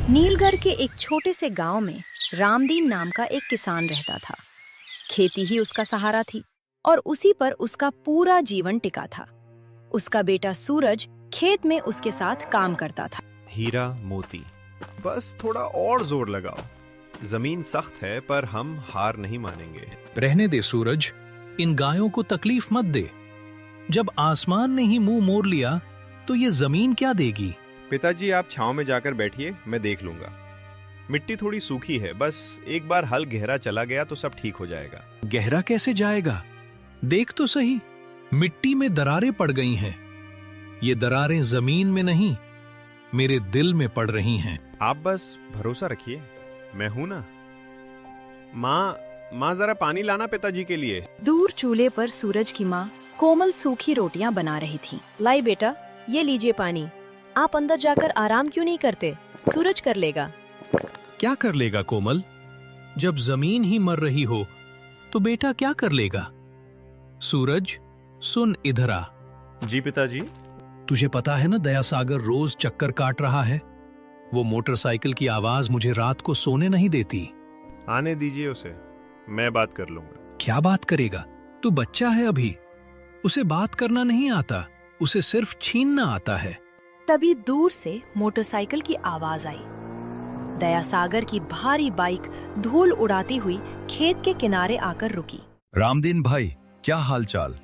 नीलगढ़ के एक छोटे से गांव में रामदीन नाम का एक किसान रहता था। खेती ही उसका सहारा थी और उसी पर उसका पूरा जीवन टिका था। उसका बेटा सूरज खेत में उसके साथ काम करता था। हीरा मोती, बस थोड़ा और जोर लगाओ। जमीन सख्त है पर हम हार नहीं मानेंगे। रहने दे सूरज, इन गायों को तकलीफ मत दे। जब आसमान ने ही मुंह मोड़ लिया तो ये जमीन क्या देगी। पिताजी आप छांव में जाकर बैठिए, मैं देख लूंगा। मिट्टी थोड़ी सूखी है, बस एक बार हल गहरा चला गया तो सब ठीक हो जाएगा। गहरा कैसे जाएगा? देख तो सही, मिट्टी में दरारें पड़ गई हैं। ये दरारें जमीन में नहीं, मेरे दिल में पड़ रही हैं। आप बस भरोसा रखिए, मैं हूं ना। माँ जरा पानी लाना पिताजी के लिए। दूर चूल्हे पर सूरज की माँ कोमल सूखी रोटियां बना रही थी। लाई बेटा, ये लीजिए पानी। आप अंदर जाकर आराम क्यों नहीं करते? सूरज कर लेगा। क्या कर लेगा कोमल? जब जमीन ही मर रही हो तो बेटा क्या कर लेगा? सूरज सुन, इधर आ। जी पिताजी। तुझे पता है ना, दया सागर रोज चक्कर काट रहा है। वो मोटरसाइकिल की आवाज मुझे रात को सोने नहीं देती। आने दीजिए उसे, मैं बात कर लूंगा। क्या बात करेगा? तू बच्चा है अभी, उसे बात करना नहीं आता, उसे सिर्फ छीनना आता है। तभी दूर से मोटरसाइकिल की आवाज आई। दया सागर की भारी बाइक धूल उड़ाती हुई खेत के किनारे आकर रुकी। रामदीन भाई, क्या हालचाल?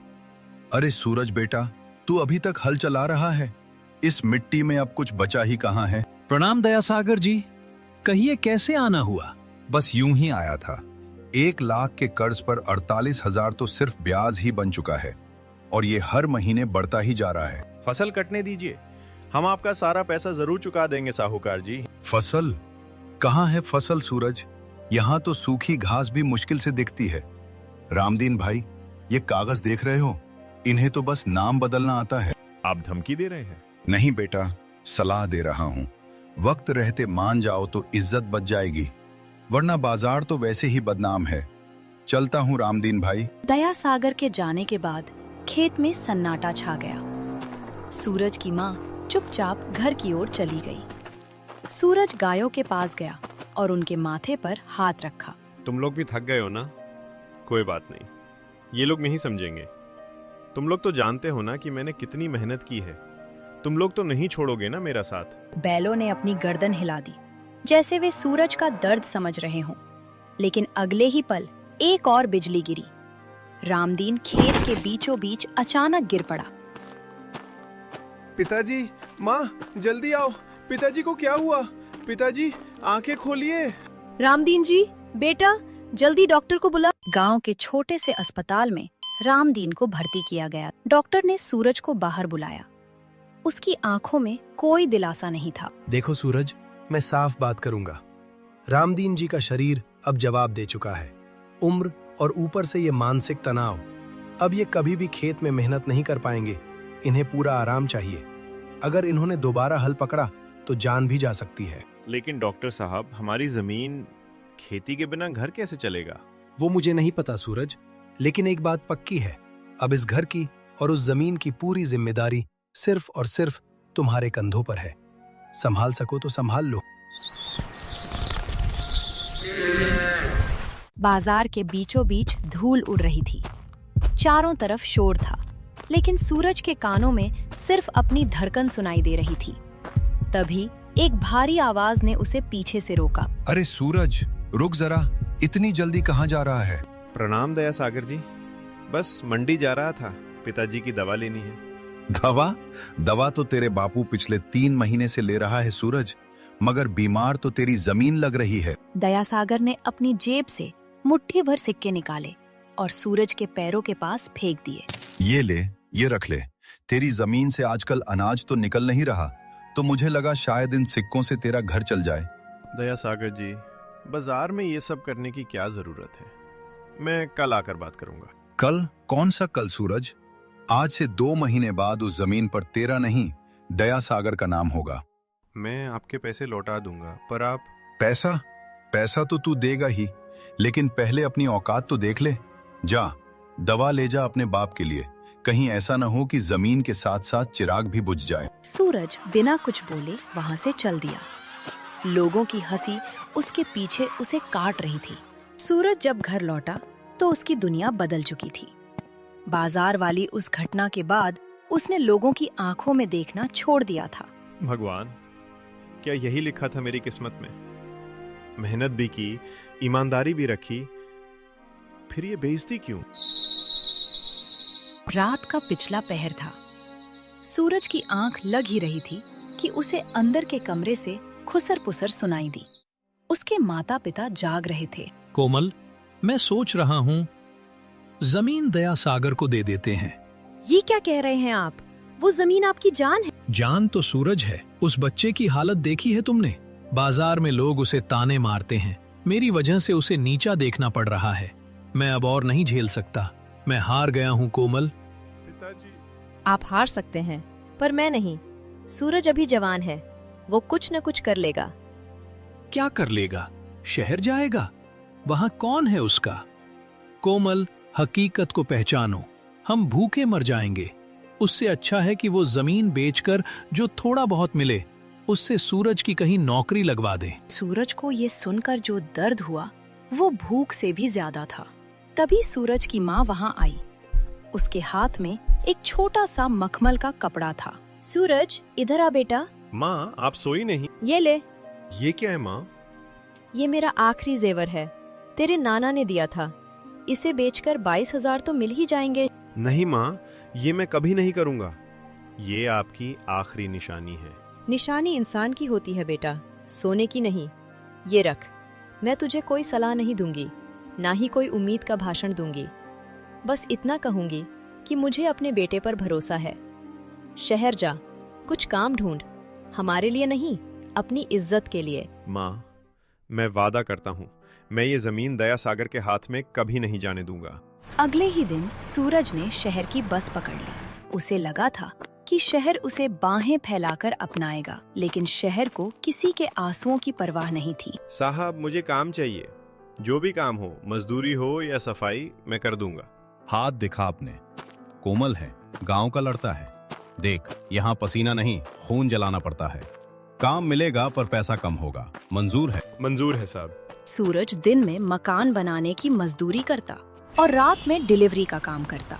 अरे सूरज बेटा, तू अभी तक हल चला रहा है? इस मिट्टी में अब कुछ बचा ही कहाँ है? प्रणाम दया सागर जी, कहिए कैसे आना हुआ? बस यूं ही आया था। 1 लाख के कर्ज पर 48,000 तो सिर्फ ब्याज ही बन चुका है और ये हर महीने बढ़ता ही जा रहा है। फसल कटने दीजिए, हम आपका सारा पैसा जरूर चुका देंगे साहूकार जी। फसल? कहाँ है फसल सूरज? यहाँ तो सूखी घास भी मुश्किल से दिखती है। रामदीन भाई, ये कागज देख रहे हो? इन्हें तो बस नाम बदलना आता है। आप धमकी दे रहे हैं? नहीं बेटा, सलाह दे रहा हूँ। वक्त रहते मान जाओ तो इज्जत बच जाएगी, वरना बाजार तो वैसे ही बदनाम है। चलता हूँ रामदीन भाई। दया सागर के जाने के बाद खेत में सन्नाटा छा गया। सूरज की माँ चुपचाप घर की ओर चली गई। सूरज गायों के पास गया और उनके माथे पर हाथ रखा। तुम लोग भी थक गए हो ना? कोई बात नहीं, ये लोग नहीं समझेंगे। तुम लोग तो जानते हो ना कि मैंने कितनी मेहनत की है। तुम लोग तो नहीं छोड़ोगे ना मेरा साथ? बैलों ने अपनी गर्दन हिला दी, जैसे वे सूरज का दर्द समझ रहे हों। लेकिन अगले ही पल एक और बिजली गिरी। रामदीन खेत के बीचों बीच अचानक गिर पड़ा। पिताजी, माँ जल्दी आओ, पिताजी को क्या हुआ? पिताजी आंखें खोलिए। रामदीन जी, बेटा जल्दी डॉक्टर को बुला। गांव के छोटे से अस्पताल में रामदीन को भर्ती किया गया। डॉक्टर ने सूरज को बाहर बुलाया। उसकी आंखों में कोई दिलासा नहीं था। देखो सूरज, मैं साफ बात करूंगा। रामदीन जी का शरीर अब जवाब दे चुका है। उम्र और ऊपर से ये मानसिक तनाव, अब ये कभी भी खेत में मेहनत नहीं कर पाएंगे। इन्हें पूरा आराम चाहिए। अगर इन्होंने दोबारा हल पकड़ा तो जान भी जा सकती है। लेकिन डॉक्टर साहब, हमारी जमीन, खेती के बिना घर कैसे चलेगा? वो मुझे नहीं पता सूरज, लेकिन एक बात पक्की है, अब इस घर की और उस जमीन की पूरी जिम्मेदारी सिर्फ और सिर्फ तुम्हारे कंधों पर है। संभाल सको तो संभाल लो। बाजार के बीचों बीच धूल उड़ रही थी। चारों तरफ शोर था, लेकिन सूरज के कानों में सिर्फ अपनी धड़कन सुनाई दे रही थी। तभी एक भारी आवाज ने उसे पीछे से रोका। अरे सूरज, रुक जरा, इतनी जल्दी कहाँ जा रहा है? प्रणाम दया सागर जी, बस मंडी जा रहा था, पिताजी की दवा लेनी है। दवा? दवा तो तेरे बापू पिछले 3 महीने से ले रहा है सूरज, मगर बीमार तो तेरी जमीन लग रही है। दया सागर ने अपनी जेब से मुट्ठी भर सिक्के निकाले और सूरज के पैरों के पास फेंक दिए। ये ले, ये रख ले। तेरी जमीन से आजकल अनाज तो निकल नहीं रहा, तो मुझे लगा शायद इन सिक्कों से तेरा घर चल जाए। दया सागर जी, बाजार में ये सब करने की क्या जरूरत है? मैं कल आकर बात करूंगा। कल? कौन सा कल सूरज? आज से 2 महीने बाद उस जमीन पर तेरा नहीं, दया सागर का नाम होगा। मैं आपके पैसे लौटा दूंगा, पर आप... पैसा? पैसा तो तू देगा ही, लेकिन पहले अपनी औकात तो देख ले। जा, दवा ले जा अपने बाप के लिए। कहीं ऐसा न हो कि जमीन के साथ साथ चिराग भी बुझ जाए। सूरज बिना कुछ बोले वहां से चल दिया। लोगों की हंसी उसके पीछे उसे काट रही थी। सूरज जब घर लौटा तो उसकी दुनिया बदल चुकी थी। बाजार वाली उस घटना के बाद उसने लोगों की आंखों में देखना छोड़ दिया था। भगवान, क्या यही लिखा था मेरी किस्मत में? मेहनत भी की, ईमानदारी भी रखी, फिर ये बेइज्जती क्यों? रात का पिछला पहर था। सूरज की आंख लग ही रही थी कि उसे अंदर के कमरे से खुसर पुसर सुनाई दी। उसके माता पिता जाग रहे थे। कोमल, मैं सोच रहा हूँ जमीन दया सागर को दे देते हैं। ये क्या कह रहे हैं आप? वो जमीन आपकी जान है। जान तो सूरज है। उस बच्चे की हालत देखी है तुमने? बाजार में लोग उसे ताने मारते हैं। मेरी वजह से उसे नीचा देखना पड़ रहा है। मैं अब और नहीं झेल सकता। मैं हार गया हूँ कोमल। पिताजी। आप हार सकते हैं, पर मैं नहीं। सूरज अभी जवान है, वो कुछ न कुछ कर लेगा। क्या कर लेगा? शहर जाएगा? वहां कौन है उसका? कोमल, हकीकत को पहचानो। हम भूखे मर जाएंगे। उससे अच्छा है कि वो जमीन बेचकर जो थोड़ा बहुत मिले उससे सूरज की कहीं नौकरी लगवा दे। सूरज को ये सुनकर जो दर्द हुआ वो भूख से भी ज्यादा था। तभी सूरज की माँ वहाँ आई। उसके हाथ में एक छोटा सा मखमल का कपड़ा था। सूरज, इधर आ बेटा। माँ, आप सोई नहीं? ये ले। ये क्या है माँ? ये मेरा आखिरी जेवर है, तेरे नाना ने दिया था। इसे बेचकर 22,000 तो मिल ही जाएंगे। नहीं माँ, ये मैं कभी नहीं करूँगा। ये आपकी आखिरी निशानी है। निशानी इंसान की होती है बेटा, सोने की नहीं। ये रख। मैं तुझे कोई सलाह नहीं दूंगी, ना ही कोई उम्मीद का भाषण दूंगी। बस इतना कहूंगी कि मुझे अपने बेटे पर भरोसा है। शहर जा, कुछ काम ढूंढ, हमारे लिए नहीं, अपनी इज्जत के लिए। माँ, मैं वादा करता हूँ, मैं ये जमीन दया सागर के हाथ में कभी नहीं जाने दूंगा। अगले ही दिन सूरज ने शहर की बस पकड़ ली। उसे लगा था कि शहर उसे बाहें फैलाकर अपनाएगा, लेकिन शहर को किसी के आंसुओं की परवाह नहीं थी। साहब, मुझे काम चाहिए। जो भी काम हो, मजदूरी हो या सफाई, मैं कर दूंगा। हाथ दिखा अपने। कोमल है, गांव का लड़ता है। देख, यहाँ पसीना नहीं, खून जलाना पड़ता है। काम मिलेगा पर पैसा कम होगा। मंजूर है? मंजूर है साहब। सूरज दिन में मकान बनाने की मजदूरी करता और रात में डिलीवरी का काम करता।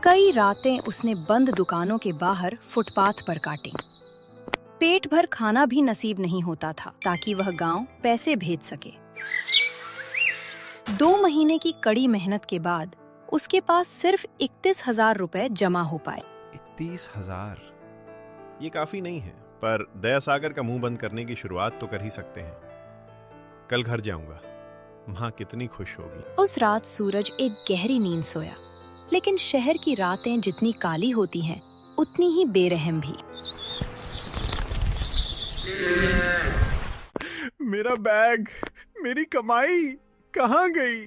कई रातें उसने बंद दुकानों के बाहर फुटपाथ पर काटी। पेट भर खाना भी नसीब नहीं होता था ताकि वह गांव पैसे भेज सके। 2 महीने की कड़ी मेहनत के बाद उसके पास सिर्फ 31,000 रुपए जमा हो पाए। 31,000? ये काफी नहीं है, पर दया सागर का मुंह बंद करने की शुरुआत तो कर ही सकते हैं। कल घर जाऊंगा, माँ कितनी खुश होगी। उस रात सूरज एक गहरी नींद सोया, लेकिन शहर की रातें जितनी काली होती हैं, उतनी ही बेरहम भी। मेरा बैग, मेरी कमाई कहाँ गई?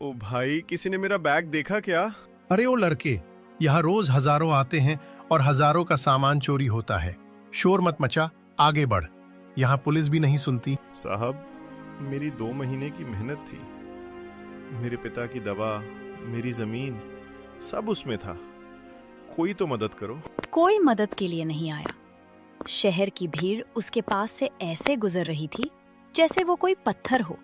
ओ भाई, किसी ने मेरा बैग देखा क्या? अरे ओ लड़के, यहाँ रोज हजारों आते हैं और हजारों का सामान चोरी होता है। शोर मत मचा, आगे बढ़। यहाँ पुलिस भी नहीं सुनती। साहब, मेरी 2 महीने की मेहनत थी। मेरे पिता की दवा, मेरी जमीन, सब उसमें था। कोई तो मदद करो। कोई मदद के लिए नहीं आया। शहर की भीड़ उसके पास से ऐसे गुजर रही थी जैसे वो कोई पत्थर हो।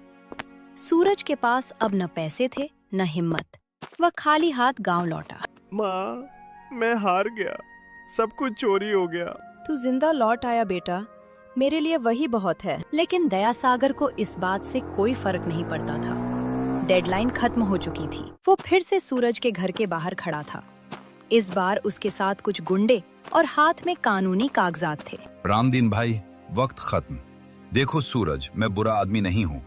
सूरज के पास अब न पैसे थे न हिम्मत। वह खाली हाथ गांव लौटा। माँ, मैं हार गया, सब कुछ चोरी हो गया। तू जिंदा लौट आया बेटा, मेरे लिए वही बहुत है। लेकिन दया सागर को इस बात से कोई फर्क नहीं पड़ता था। डेडलाइन खत्म हो चुकी थी। वो फिर से सूरज के घर के बाहर खड़ा था। इस बार उसके साथ कुछ गुंडे और हाथ में कानूनी कागजात थे। रामदीन भाई, वक्त खत्म। देखो सूरज, मैं बुरा आदमी नहीं हूँ।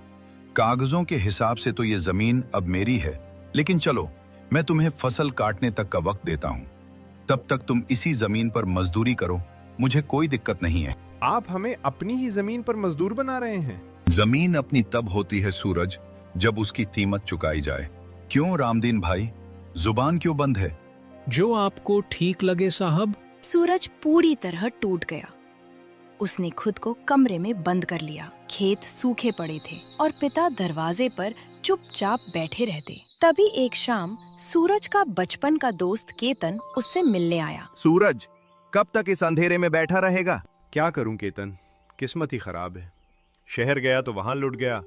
कागजों के हिसाब से तो ये जमीन अब मेरी है, लेकिन चलो मैं तुम्हें फसल काटने तक का वक्त देता हूँ। तब तक तुम इसी जमीन पर मजदूरी करो, मुझे कोई दिक्कत नहीं है। आप हमें अपनी ही जमीन पर मजदूर बना रहे हैं। जमीन अपनी तब होती है सूरज, जब उसकी कीमत चुकाई जाए। क्यों रामदीन भाई, जुबान क्यों बंद है? जो आपको ठीक लगे साहब। सूरज पूरी तरह टूट गया। उसने खुद को कमरे में बंद कर लिया। खेत सूखे पड़े थे और पिता दरवाजे पर चुपचाप बैठे रहते। तभी एक शाम सूरज का बचपन का दोस्त केतन उससे मिलने आया। सूरज, कब तक इस अंधेरे में बैठा रहेगा? क्या करूं केतन, किस्मत ही खराब है। शहर गया तो वहां लुट गया,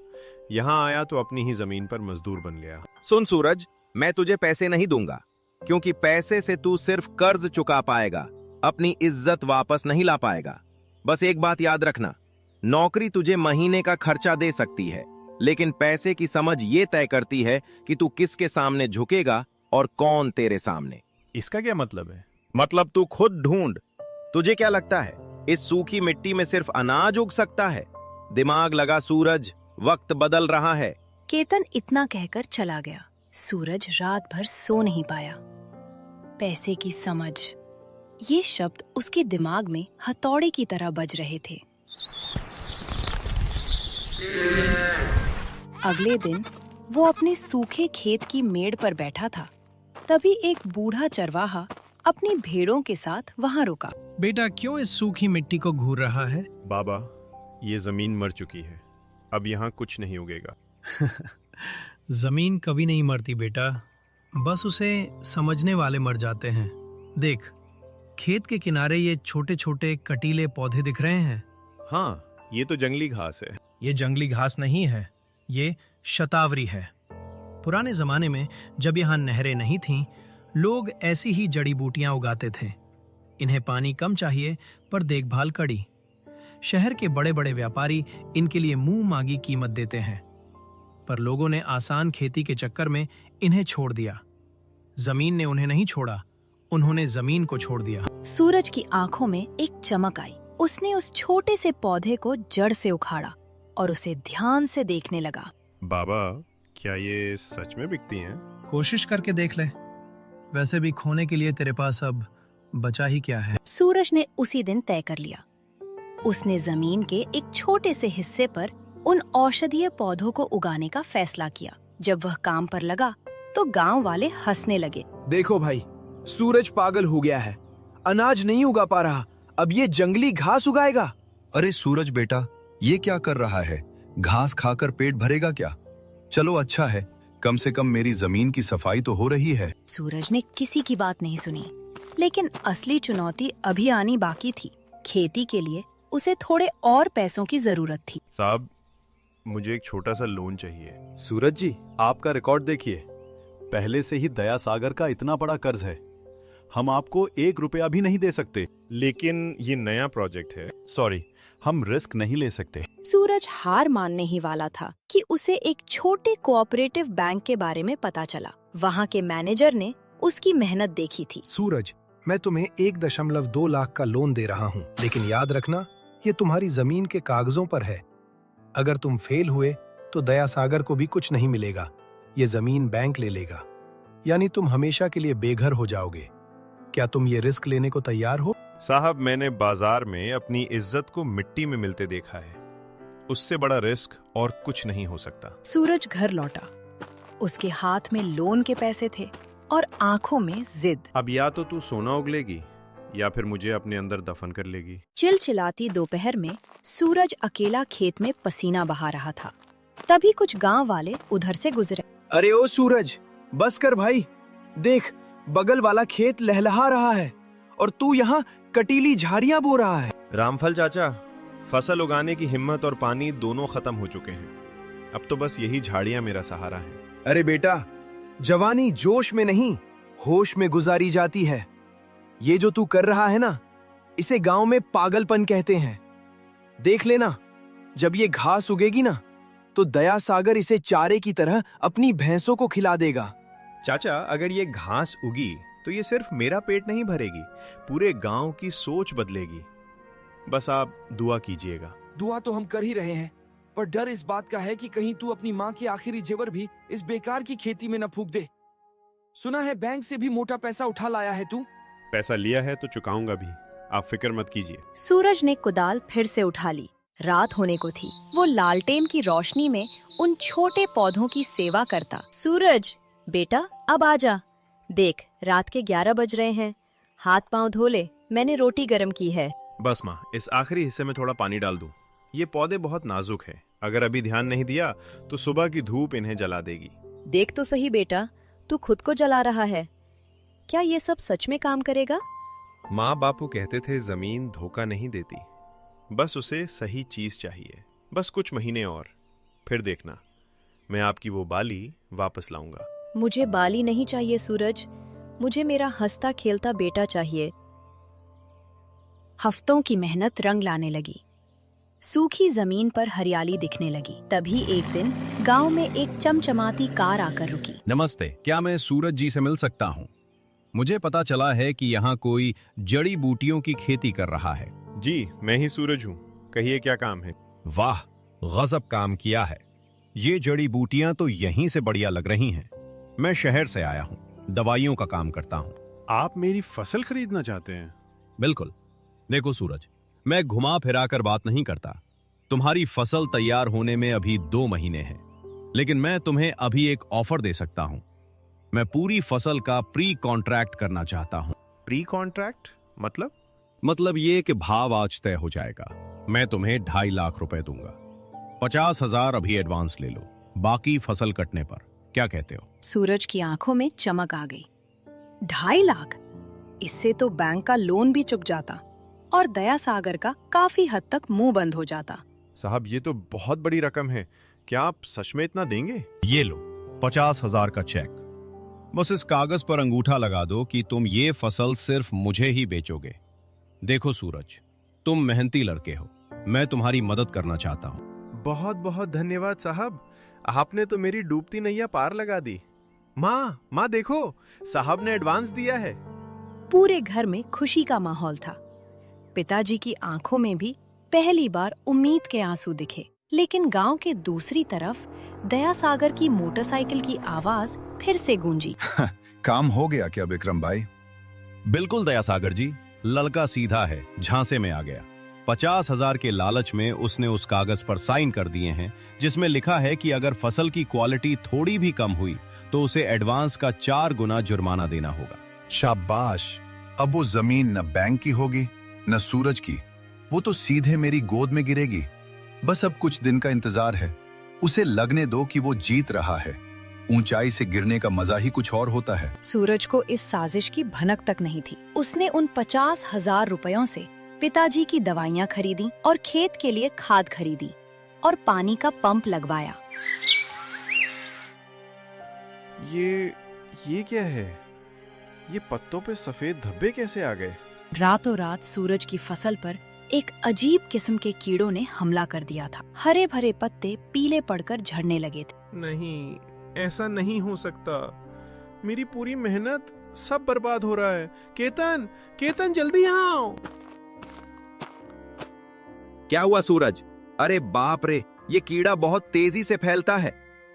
यहाँ आया तो अपनी ही जमीन पर मजदूर बन गया। सुन सूरज, मैं तुझे पैसे नहीं दूंगा, क्योंकि पैसे से तू सिर्फ कर्ज चुका पाएगा, अपनी इज्जत वापस नहीं ला पाएगा। बस एक बात याद रखना, नौकरी तुझे महीने का खर्चा दे सकती है, लेकिन पैसे की समझ ये तय करती है कि तू किसके सामने झुकेगा और कौन तेरे सामने। इसका क्या मतलब है? मतलब तू खुद ढूंढ। तुझे क्या लगता है इस सूखी मिट्टी में सिर्फ अनाज उग सकता है? दिमाग लगा सूरज, वक्त बदल रहा है। केतन इतना कहकर चला गया। सूरज रात भर सो नहीं पाया। पैसे की समझ, ये शब्द उसके दिमाग में हथौड़े की तरह बज रहे थे। अगले दिन वो अपने सूखे खेत की मेड़ पर बैठा था। तभी एक बूढ़ा चरवाहा अपनी भेड़ों के साथ वहां रुका। बेटा, क्यों इस सूखी मिट्टी को घूर रहा है? बाबा, ये जमीन मर चुकी है, अब यहाँ कुछ नहीं उगेगा। जमीन कभी नहीं मरती बेटा, बस उसे समझने वाले मर जाते हैं। देख, खेत के किनारे ये छोटे छोटे कटीले पौधे दिख रहे हैं। हाँ, ये तो जंगली घास है। ये जंगली घास नहीं है, ये शतावरी है। पुराने जमाने में जब यहाँ नहरें नहीं थीं, लोग ऐसी ही जड़ी बूटियां उगाते थे। इन्हें पानी कम चाहिए पर देखभाल कड़ी। शहर के बड़े बड़े व्यापारी इनके लिए मुंह मांगी कीमत देते हैं, पर लोगों ने आसान खेती के चक्कर में इन्हें छोड़ दिया। जमीन ने उन्हें नहीं छोड़ा, उन्होंने जमीन को छोड़ दिया। सूरज की आंखों में एक चमक आई। उसने उस छोटे से पौधे को जड़ से उखाड़ा और उसे ध्यान से देखने लगा। बाबा, क्या ये सच में बिकती हैं? कोशिश करके देख ले, वैसे भी खोने के लिए तेरे पास अब बचा ही क्या है। सूरज ने उसी दिन तय कर लिया। उसने जमीन के एक छोटे से हिस्से पर उन औषधीय पौधों को उगाने का फैसला किया। जब वह काम पर लगा तो गांव वाले हंसने लगे। देखो भाई, सूरज पागल हो गया है, अनाज नहीं उगा पा रहा, अब ये जंगली घास उगाएगा। अरे सूरज बेटा, ये क्या कर रहा है? घास खाकर पेट भरेगा क्या? चलो अच्छा है, कम से कम मेरी जमीन की सफाई तो हो रही है। सूरज ने किसी की बात नहीं सुनी, लेकिन असली चुनौती अभी आनी बाकी थी। खेती के लिए उसे थोड़े और पैसों की जरूरत थी। साहब, मुझे एक छोटा सा लोन चाहिए। सूरज जी, आपका रिकॉर्ड देखिए, पहले से ही दया सागर का इतना बड़ा कर्ज है, हम आपको 1 रुपया भी नहीं दे सकते। लेकिन ये नया प्रोजेक्ट है। सॉरी, हम रिस्क नहीं ले सकते। सूरज हार मानने ही वाला था कि उसे एक छोटे कोऑपरेटिव बैंक के बारे में पता चला। वहाँ के मैनेजर ने उसकी मेहनत देखी थी। सूरज, मैं तुम्हें 1.2 लाख का लोन दे रहा हूँ, लेकिन याद रखना, ये तुम्हारी जमीन के कागजों पर है। अगर तुम फेल हुए तो दया सागर को भी कुछ नहीं मिलेगा, ये जमीन बैंक ले लेगा, यानी तुम हमेशा के लिए बेघर हो जाओगे। क्या तुम ये रिस्क लेने को तैयार हो? साहब, मैंने बाजार में अपनी इज्जत को मिट्टी में मिलते देखा है, उससे बड़ा रिस्क और कुछ नहीं हो सकता। सूरज घर लौटा। उसके हाथ में लोन के पैसे थे और आंखों में जिद। अब या तो तू सोना उगलेगी या फिर मुझे अपने अंदर दफन कर लेगी। चिलचिलाती दोपहर में सूरज अकेला खेत में पसीना बहा रहा था। तभी कुछ गांव वाले उधर से गुजरे। अरे ओ सूरज, बस कर भाई, देख बगल वाला खेत लहलहा रहा है और तू यहाँ कटीली झाड़ियां बो रहा है। रामफल चाचा, फसल उगाने की हिम्मत और पानी दोनों खत्म हो चुके हैं। अब तो बस यही झाड़ियां मेरा सहारा है। अरे बेटा, जवानी जोश में नहीं, होश में गुजारी जाती है। ये जो तू कर रहा है ना, इसे गांव में पागलपन कहते हैं। देख लेना, जब ये घास उगेगी ना, तो दया सागर इसे चारे की तरह अपनी भैंसों को खिला देगा। चाचा, अगर ये घास उगी तो ये सिर्फ मेरा पेट नहीं भरेगी, पूरे गांव की सोच बदलेगी। बस आप दुआ कीजिएगा। दुआ तो हम कर ही रहे हैं, पर डर इस बात का है कि कहीं तू अपनी माँ के आखिरी जेवर भी इस बेकार की खेती में न फूंक दे। सुना है बैंक से भी मोटा पैसा उठा लाया है तू। पैसा लिया है तो चुकाऊंगा भी, आप फिक्र मत कीजिए। सूरज ने कुदाल फिर से उठा ली। रात होने को थी। वो लालटेन की रोशनी में उन छोटे पौधों की सेवा करता। सूरज बेटा, अब आजा। देख, रात के 11 बज रहे हैं, हाथ पांव धो ले, मैंने रोटी गरम की है। बस माँ, इस आखिरी हिस्से में थोड़ा पानी डाल दूं। ये पौधे बहुत नाजुक हैं, अगर अभी ध्यान नहीं दिया तो सुबह की धूप इन्हें जला देगी। देख तो सही बेटा, तू खुद को जला रहा है। क्या ये सब सच में काम करेगा? माँ बापू कहते थे जमीन धोखा नहीं देती, बस उसे सही चीज चाहिए। बस कुछ महीने और, फिर देखना मैं आपकी वो बाली वापस लाऊंगा। मुझे बाली नहीं चाहिए सूरज, मुझे मेरा हंसता खेलता बेटा चाहिए। हफ्तों की मेहनत रंग लाने लगी। सूखी जमीन पर हरियाली दिखने लगी। तभी एक दिन गांव में एक चमचमाती कार आकर रुकी। नमस्ते, क्या मैं सूरज जी से मिल सकता हूँ? मुझे पता चला है कि यहाँ कोई जड़ी बूटियों की खेती कर रहा है। जी, मैं ही सूरज हूँ, कहिए क्या काम है? वाह, गजब काम किया है। ये जड़ी बूटियां तो यहीं से बढ़िया लग रही हैं। मैं शहर से आया हूँ, दवाइयों का काम करता हूँ। आप मेरी फसल खरीदना चाहते हैं? बिल्कुल। देखो सूरज, मैं घुमा फिरा कर बात नहीं करता। तुम्हारी फसल तैयार होने में अभी 2 महीने हैं, लेकिन मैं तुम्हें अभी एक ऑफर दे सकता हूं। मैं पूरी फसल का प्री कॉन्ट्रैक्ट करना चाहता हूं। प्री कॉन्ट्रैक्ट मतलब ये कि भाव आज तय हो जाएगा। मैं तुम्हें 2.5 लाख रुपए दूंगा। 50,000 अभी एडवांस ले लो, बाकी फसल कटने पर। क्या कहते हो? सूरज की आंखों में चमक आ गई। 2.5 लाख? इससे तो बैंक का लोन भी चुक जाता और दया सागर का काफी हद तक मुंह बंद हो जाता। साहब, ये तो बहुत बड़ी रकम है, क्या आप सच में इतना देंगे? ये लो 50,000 का चेक। बस इस कागज पर अंगूठा लगा दो कि तुम ये फसल सिर्फ मुझे ही बेचोगे। देखो सूरज, तुम मेहनती लड़के हो, मैं तुम्हारी मदद करना चाहता हूँ। बहुत बहुत धन्यवाद साहब, आपने तो मेरी डूबती नैया पार लगा दी। माँ देखो, साहब ने एडवांस दिया है। पूरे घर में खुशी का माहौल था। पिताजी की आंखों में भी पहली बार उम्मीद के आंसू दिखे। लेकिन गांव के दूसरी तरफ दया सागर की मोटरसाइकिल की आवाज फिर से गूंजी। काम हो गया क्या विक्रम भाई? बिल्कुल दया सागर जी, लड़का सीधा है, झांसे में आ गया। 50,000 के लालच में उसने उस कागज पर साइन कर दिए हैं, जिसमें लिखा है कि अगर फसल की क्वालिटी थोड़ी भी कम हुई तो उसे एडवांस का 4 गुना जुर्माना देना होगा। शाबाश। अब वो जमीन न बैंक की होगी न सूरज की, वो तो सीधे मेरी गोद में गिरेगी। बस अब कुछ दिन का इंतजार है। उसे लगने दो कि वो जीत रहा है। ऊंचाई से गिरने का मजा ही कुछ और होता है। सूरज को इस साजिश की भनक तक नहीं थी। उसने उन 50,000 रुपयों से पिताजी की दवाइयाँ खरीदी और खेत के लिए खाद खरीदी और पानी का पंप लगवाया। ये क्या है? ये पत्तों पे सफेद धब्बे कैसे आ गए? रातों रात सूरज की फसल पर एक अजीब किस्म के कीड़ों ने हमला कर दिया था। हरे भरे पत्ते पीले पड़कर झड़ने लगे थे। नहीं, ऐसा नहीं हो सकता। मेरी पूरी मेहनत सब बर्बाद हो रहा है। केतन जल्दी यहाँ आओ। क्या हुआ सूरज? अरे बाप रे, ये कीड़ा बहुत तेजी से फैलता है।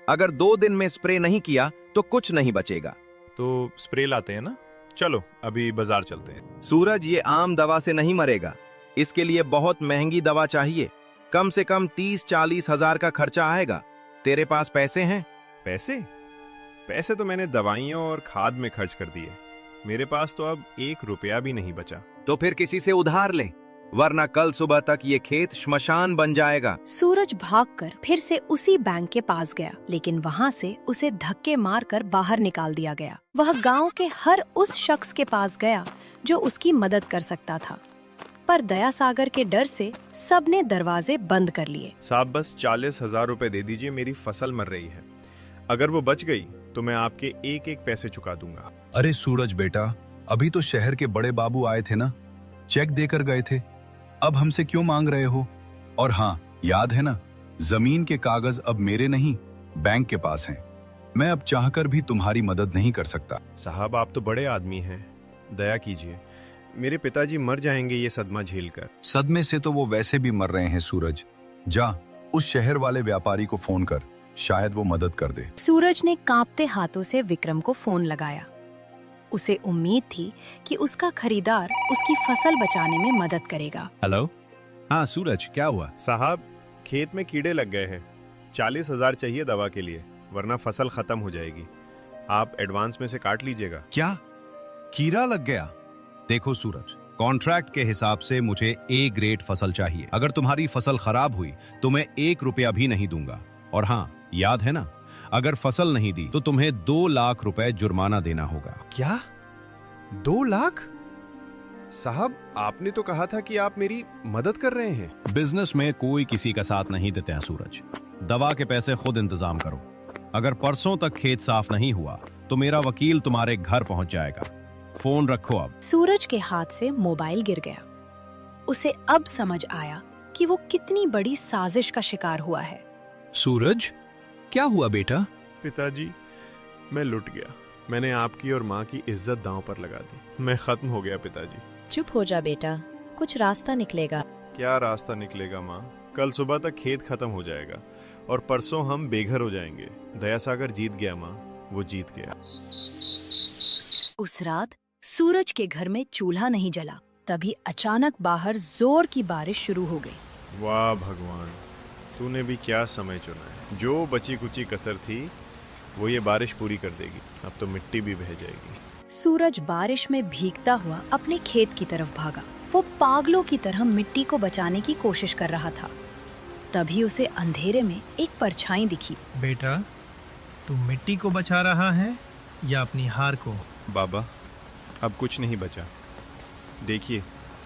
अगर 2 दिन में स्प्रे नहीं किया तो कुछ नहीं बचेगा। तो स्प्रे लाते हैं ना? चलो अभी बाजार चलते हैं। सूरज, ये आम दवा से नहीं मरेगा। इसके लिए बहुत महंगी दवा चाहिए। कम से कम 30-40 हजार का खर्चा आएगा। तेरे पास पैसे हैं? पैसे तो मैंने दवाइयों और खाद में खर्च कर दिए। मेरे पास तो अब 1 रुपया भी नहीं बचा। तो फिर किसी से उधार ले, वरना कल सुबह तक ये खेत श्मशान बन जाएगा। सूरज भागकर फिर से उसी बैंक के पास गया, लेकिन वहाँ से उसे धक्के मारकर बाहर निकाल दिया गया। वह गांव के हर उस शख्स के पास गया जो उसकी मदद कर सकता था, पर दया सागर के डर से सबने दरवाजे बंद कर लिए। साहब, बस 40,000 रुपए दे दीजिए, मेरी फसल मर रही है। अगर वो बच गई तो मैं आपके एक पैसे चुका दूंगा। अरे सूरज बेटा, अभी तो शहर के बड़े बाबू आए थे ना, चेक देकर गए थे। अब हमसे क्यों मांग रहे हो? और हाँ, याद है ना, जमीन के कागज अब मेरे नहीं, बैंक के पास हैं। मैं अब चाहकर भी तुम्हारी मदद नहीं कर सकता। साहब, आप तो बड़े आदमी हैं, दया कीजिए। मेरे पिताजी मर जाएंगे ये सदमा झेलकर। सदमे से तो वो वैसे भी मर रहे हैं सूरज। जा, उस शहर वाले व्यापारी को फोन कर, शायद वो मदद कर दे। सूरज ने कांपते हाथों से विक्रम को फोन लगाया। उसे उम्मीद थी कि उसका खरीदार उसकी फसल बचाने में मदद करेगा। हेलो, हाँ सूरज, क्या हुआ? साहब, खेत में कीड़े लग गए हैं। 40,000 चाहिए दवा के लिए, वरना फसल खत्म हो जाएगी। आप एडवांस में से काट लीजिएगा। क्या कीड़ा लग गया? देखो सूरज, कॉन्ट्रैक्ट के हिसाब से मुझे A ग्रेड फसल चाहिए। अगर तुम्हारी फसल खराब हुई तो मैं 1 रुपया भी नहीं दूंगा। और हाँ, याद है ना, अगर फसल नहीं दी तो तुम्हें 2 लाख रुपए जुर्माना देना होगा। क्या? 2 लाख? साहब, आपने तो कहा था कि आप मेरी मदद कर रहे हैं। बिजनेस में कोई किसी का साथ नहीं देते हैं सूरज। दवा के पैसे खुद इंतजाम करो। अगर परसों तक खेत साफ नहीं हुआ तो मेरा वकील तुम्हारे घर पहुंच जाएगा। फोन रखो अब। सूरज के हाथ से मोबाइल गिर गया। उसे अब समझ आया कि वो कितनी बड़ी साजिश का शिकार हुआ है। सूरज, क्या हुआ बेटा? पिताजी, मैं लुट गया। मैंने आपकी और माँ की इज्जत दांव पर लगा दी। मैं खत्म हो गया पिताजी। चुप हो जा बेटा, कुछ रास्ता निकलेगा। क्या रास्ता निकलेगा माँ? कल सुबह तक खेत खत्म हो जाएगा और परसों हम बेघर हो जाएंगे। दयासागर जीत गया माँ, वो जीत गया। उस रात सूरज के घर में चूल्हा नहीं जला। तभी अचानक बाहर जोर की बारिश शुरू हो गई। वाह भगवान, तूने भी क्या समय चुना है। जो बची कुची कसर थी वो ये बारिश पूरी कर देगी। अब तो मिट्टी भी बह जाएगी। सूरज बारिश में भीगता हुआ अपने खेत की तरफ भागा। वो पागलों की तरह मिट्टी को बचाने की कोशिश कर रहा था। तभी उसे अंधेरे में एक परछाई दिखी। बेटा, तू मिट्टी को बचा रहा है या अपनी हार को? बाबा, अब कुछ नहीं बचा। देखिए,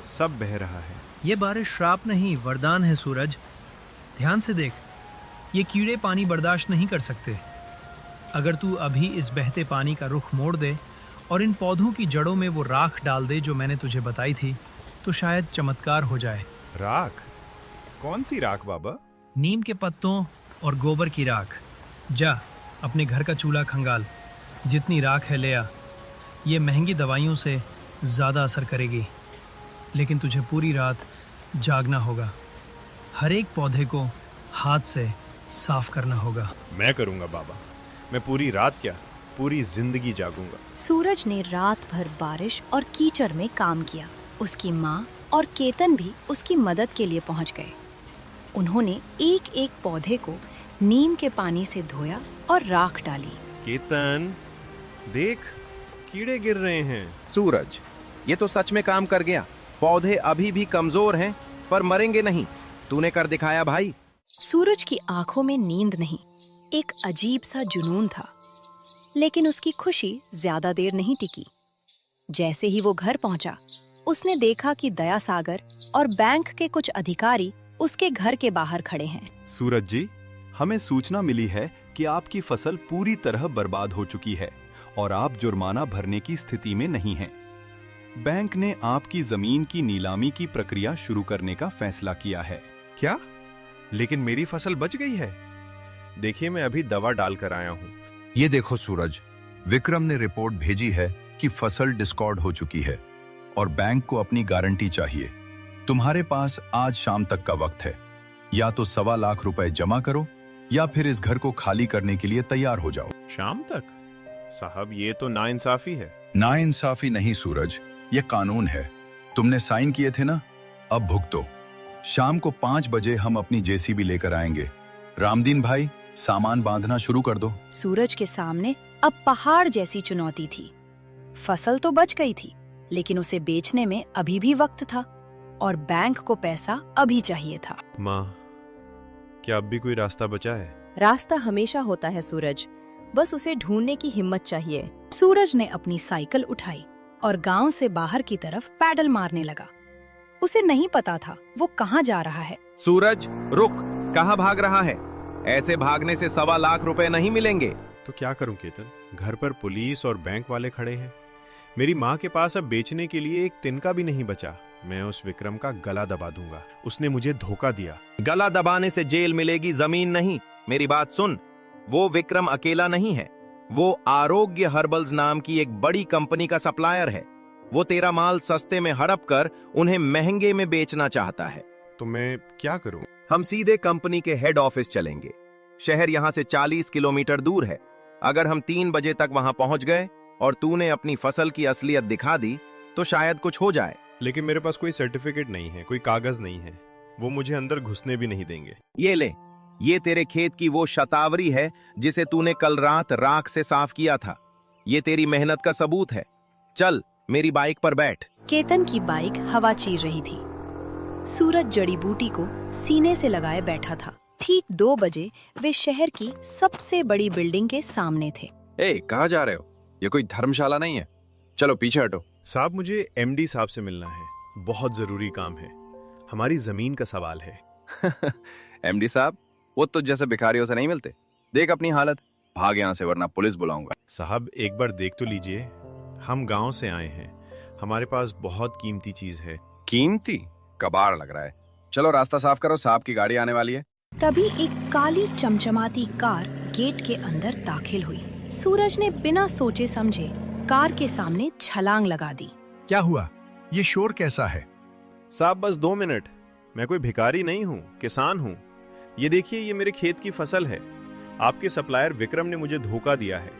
सब बह रहा है। ये बारिश श्राप नहीं, वरदान है सूरज। ध्यान से देख, ये कीड़े पानी बर्दाश्त नहीं कर सकते। अगर तू अभी इस बहते पानी का रुख मोड़ दे और इन पौधों की जड़ों में वो राख डाल दे जो मैंने तुझे बताई थी, तो शायद चमत्कार हो जाए। राख? कौन सी राख बाबा? नीम के पत्तों और गोबर की राख। जा, अपने घर का चूल्हा खंगाल। जितनी राख है ले आ। ये महंगी दवाइयों से ज़्यादा असर करेगी, लेकिन तुझे पूरी रात जागना होगा। हर एक पौधे को हाथ से साफ करना होगा। मैं करूँगा बाबा। मैं पूरी रात क्या, पूरी जिंदगी जागूंगा। सूरज ने रात भर बारिश और कीचड़ में काम किया। उसकी माँ और केतन भी उसकी मदद के लिए पहुंच गए। उन्होंने एक एक पौधे को नीम के पानी से धोया और राख डाली। केतन, देख, कीड़े गिर रहे हैं। सूरज, ये तो सच में काम कर गया। पौधे अभी भी कमजोर हैं पर मरेंगे नहीं। तूने कर दिखाया भाई। सूरज की आंखों में नींद नहीं, एक अजीब सा जुनून था। लेकिन उसकी खुशी ज्यादा देर नहीं टिकी। जैसे ही वो घर पहुंचा, उसने देखा कि दयासागर और बैंक के कुछ अधिकारी उसके घर के बाहर खड़े हैं। सूरज जी, हमें सूचना मिली है कि आपकी फसल पूरी तरह बर्बाद हो चुकी है और आप जुर्माना भरने की स्थिति में नहीं हैं। बैंक ने आपकी जमीन की नीलामी की प्रक्रिया शुरू करने का फैसला किया है। क्या? लेकिन मेरी फसल बच गई है। देखिए, मैं अभी दवा डालकर आया हूँ। ये देखो सूरज, विक्रम ने रिपोर्ट भेजी है कि फसल डिस्कॉर्ड हो चुकी है और बैंक को अपनी गारंटी चाहिए। तुम्हारे पास आज शाम तक का वक्त है। या तो 1.25 लाख रुपए जमा करो या फिर इस घर को खाली करने के लिए तैयार हो जाओ। शाम तक? साहब, ये तो नाइंसाफी है। नाइंसाफी नहीं सूरज, ये कानून है। तुमने साइन किए थे ना, अब भुगतो। शाम को 5 बजे हम अपनी जेसीबी लेकर आएंगे। रामदीन भाई, सामान बांधना शुरू कर दो। सूरज के सामने अब पहाड़ जैसी चुनौती थी। फसल तो बच गई थी, लेकिन उसे बेचने में अभी भी वक्त था और बैंक को पैसा अभी चाहिए था। माँ, क्या अब भी कोई रास्ता बचा है? रास्ता हमेशा होता है सूरज, बस उसे ढूंढने की हिम्मत चाहिए। सूरज ने अपनी साइकिल उठाई और गांव से बाहर की तरफ पैडल मारने लगा। उसे नहीं पता था वो कहाँ जा रहा है। सूरज, रुक, कहाँ भाग रहा है? ऐसे भागने से 1.25 लाख रुपए नहीं मिलेंगे। तो क्या करूं केतन? घर पर पुलिस और बैंक वाले खड़े हैं। मेरी माँ के पास अब बेचने के लिए एक तिनका भी नहीं बचा। मैं उस विक्रम का गला दबा दूंगा। उसने मुझे धोखा दिया। गला दबाने से जेल मिलेगी, जमीन नहीं। मेरी बात सुन, वो विक्रम अकेला नहीं है। वो आरोग्य हर्बल्स नाम की एक बड़ी कंपनी का सप्लायर है। वो तेरा माल सस्ते में हड़प कर उन्हें महंगे में बेचना चाहता है। तो मैं क्या करूं? हम सीधे कंपनी के हेड ऑफिस चलेंगे। शहर यहां से 40 किलोमीटर दूर है। अगर हम 3 बजे तक वहां पहुंच गए और तूने अपनी फसल की असलियत दिखा दी तो शायद कुछ हो जाए। लेकिन मेरे पास कोई सर्टिफिकेट नहीं है, कोई कागज नहीं है। वो मुझे अंदर घुसने भी नहीं देंगे। ये ले, ये तेरे खेत की वो शतावरी है जिसे तूने कल रात राख से साफ किया था। ये तेरी मेहनत का सबूत है। चल, मेरी बाइक पर बैठ। केतन की बाइक हवा चीर रही थी। सूरज जड़ी बूटी को सीने से लगाए बैठा था। ठीक 2 बजे वे शहर की सबसे बड़ी बिल्डिंग के सामने थे। कहाँ जा रहे हो? ये कोई धर्मशाला नहीं है। चलो पीछे हटो। साहब मुझे एमडी साहब से मिलना है, बहुत जरूरी काम है, हमारी जमीन का सवाल है। एमडी साहब वो तो जैसे भिखारियों से नहीं मिलते। देख अपनी हालत, भाग यहाँ से वरना पुलिस बुलाऊंगा। साहब एक बार देख तो लीजिए, हम गांव से आए हैं, हमारे पास बहुत कीमती चीज है। कीमती? कबाड़ लग रहा है। चलो रास्ता साफ करो, साहब की गाड़ी आने वाली है। तभी एक काली चमचमाती कार गेट के अंदर दाखिल हुई। सूरज ने बिना सोचे समझे कार के सामने छलांग लगा दी। क्या हुआ? ये शोर कैसा है? साहब बस 2 मिनट, मैं कोई भिखारी नहीं हूँ, किसान हूँ। ये देखिए, ये मेरे खेत की फसल है। आपके सप्लायर विक्रम ने मुझे धोखा दिया है।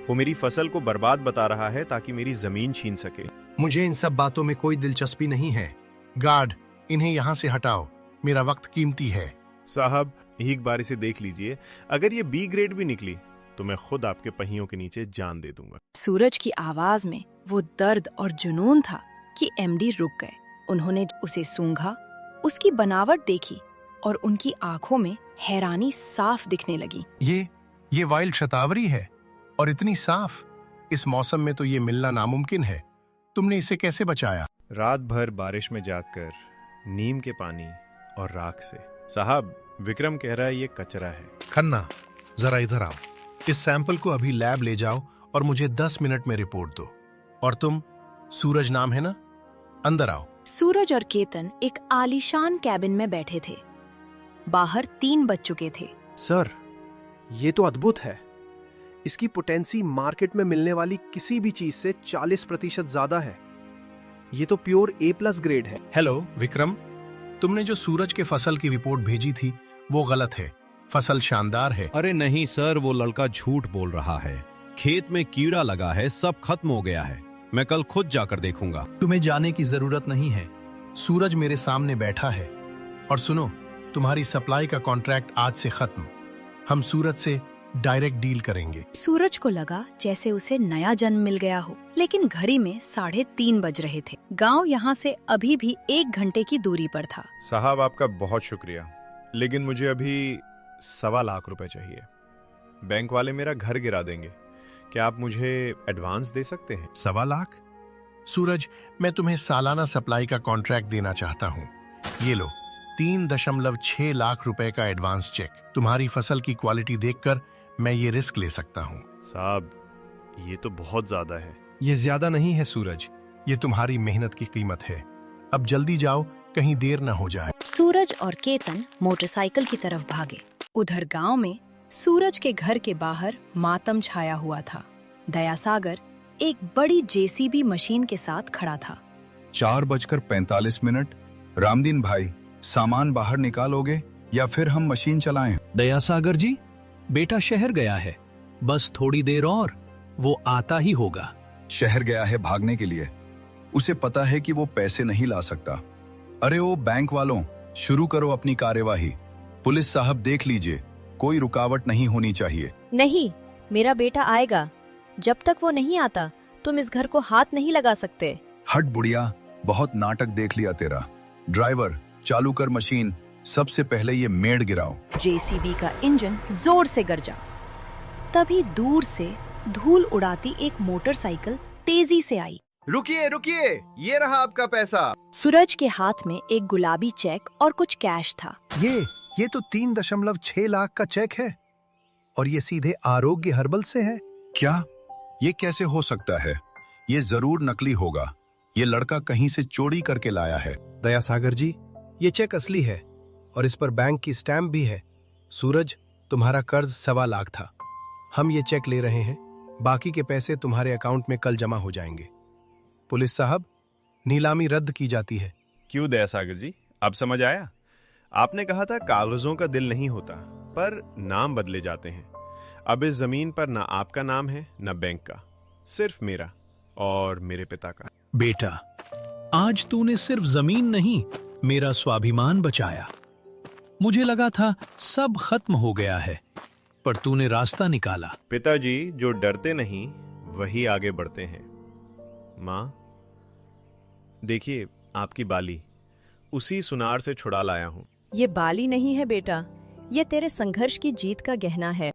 वो मेरी फसल को बर्बाद बता रहा है ताकि मेरी जमीन छीन सके। मुझे इन सब बातों में कोई दिलचस्पी नहीं है। गार्ड, इन्हें यहाँ से हटाओ, मेरा वक्त कीमती है। साहब एक बार इसे देख लीजिए, अगर ये बी ग्रेड भी निकली तो मैं खुद आपके पहियों के नीचे जान दे दूंगा। सूरज की आवाज में वो दर्द और जुनून था कि एमडी रुक गए। उन्होंने उसे सूंघा, उसकी बनावट देखी और उनकी आंखों में हैरानी साफ दिखने लगी। ये वाइल्ड शतावरी है और इतनी साफ। इस मौसम में तो ये मिलना नामुमकिन है। तुमने इसे कैसे बचाया? रात भर बारिश में जागकर, नीम के पानी और राख से। साहब विक्रम कह रहा है ये कचरा है। खन्ना, जरा इधर आओ। इस सैंपल को अभी लैब ले जाओ और मुझे 10 मिनट में रिपोर्ट दो। और तुम, सूरज नाम है ना, अंदर आओ। सूरज और केतन एक आलीशान कैबिन में बैठे थे। बाहर 3 बज चुके थे। सर, ये तो अद्भुत है। इसकी पोटेंसी मार्केट में मिलने वाली किसी भी चीज से 40% ज्यादा है। ये तो प्योर A+ ग्रेड है। हेलो विक्रम, तुमने जो सूरज के फसल की रिपोर्ट भेजी थी वो गलत है। फसल शानदार है। अरे नहीं सर, वो लड़का झूठ बोल रहा है। खेत में कीड़ा लगा है, सब खत्म हो गया है। मैं कल खुद जाकर देखूंगा। तुम्हें जाने की जरूरत नहीं है, सूरज मेरे सामने बैठा है। और सुनो, तुम्हारी सप्लाई का कॉन्ट्रैक्ट आज से खत्म। हम सूरज से डायरेक्ट डील करेंगे। सूरज को लगा जैसे उसे नया जन्म मिल गया हो, लेकिन घड़ी में 3:30 बज रहे थे। गांव यहाँ से अभी भी 1 घंटे की दूरी पर था। साहब आपका बहुत शुक्रिया, लेकिन मुझे अभी 1.25 लाख रुपए चाहिए। बैंक वाले मेरा घर गिरा देंगे। क्या आप मुझे एडवांस दे सकते हैं? 1.25 लाख? सूरज, मैं तुम्हें सालाना सप्लाई का कॉन्ट्रैक्ट देना चाहता हूँ। ये लो, 3.6 लाख रुपए का एडवांस चेक। तुम्हारी फसल की क्वालिटी देखकर मैं ये रिस्क ले सकता हूँ। साहब ये तो बहुत ज्यादा है। ये ज्यादा नहीं है सूरज, ये तुम्हारी मेहनत की कीमत है। अब जल्दी जाओ, कहीं देर न हो जाए। सूरज और केतन मोटरसाइकिल की तरफ भागे। उधर गांव में सूरज के घर के बाहर मातम छाया हुआ था। दयासागर एक बड़ी जेसीबी मशीन के साथ खड़ा था। 4:45। रामदीन भाई, सामान बाहर निकालोगे या फिर हम मशीन चलाएं? दयासागर जी, बेटा शहर गया है, बस थोड़ी देर और वो आता ही होगा। शहर गया है भागने के लिए? उसे पता है कि वो पैसे नहीं ला सकता। अरे ओ बैंक वालों, शुरू करो अपनी कार्यवाही। पुलिस साहब देख लीजिए, कोई रुकावट नहीं होनी चाहिए। नहीं, मेरा बेटा आएगा। जब तक वो नहीं आता तुम इस घर को हाथ नहीं लगा सकते। हट बुढ़िया, बहुत नाटक देख लिया तेरा। ड्राइवर, चालू कर मशीन। सबसे पहले ये मेड़ गिराओ। जेसीबी का इंजन जोर से गरजा। तभी दूर से धूल उड़ाती एक मोटरसाइकिल तेजी से आई। रुकिए रुकिए, ये रहा आपका पैसा। सूरज के हाथ में एक गुलाबी चेक और कुछ कैश था। ये तो 3.6 लाख का चेक है और ये सीधे आरोग्य हर्बल से है। क्या? ये कैसे हो सकता है? ये जरूर नकली होगा। ये लड़का कहीं से चोरी करके लाया है। दयासागर जी, ये चेक असली है और इस पर बैंक की स्टैम्प भी है। सूरज, तुम्हारा कर्ज 1.25 लाख था। हम ये चेक ले रहे हैं, बाकी के पैसे तुम्हारे अकाउंट में कल जमा हो जाएंगे। पुलिस साहब, नीलामी रद्द की जाती है। क्यों दयासागर जी, अब समझ आया? आपने कहा था कागजों का दिल नहीं होता, पर नाम बदले जाते हैं। अब इस जमीन पर ना आपका नाम है ना बैंक का, सिर्फ मेरा और मेरे पिता का। बेटा, आज तूने सिर्फ जमीन नहीं, मेरा स्वाभिमान बचाया। मुझे लगा था सब खत्म हो गया है, पर तूने रास्ता निकाला। पिताजी जो डरते नहीं वही आगे बढ़ते हैं। माँ देखिए, आपकी बाली उसी सुनार से छुड़ा लाया हूँ। ये बाली नहीं है बेटा, ये तेरे संघर्ष की जीत का गहना है।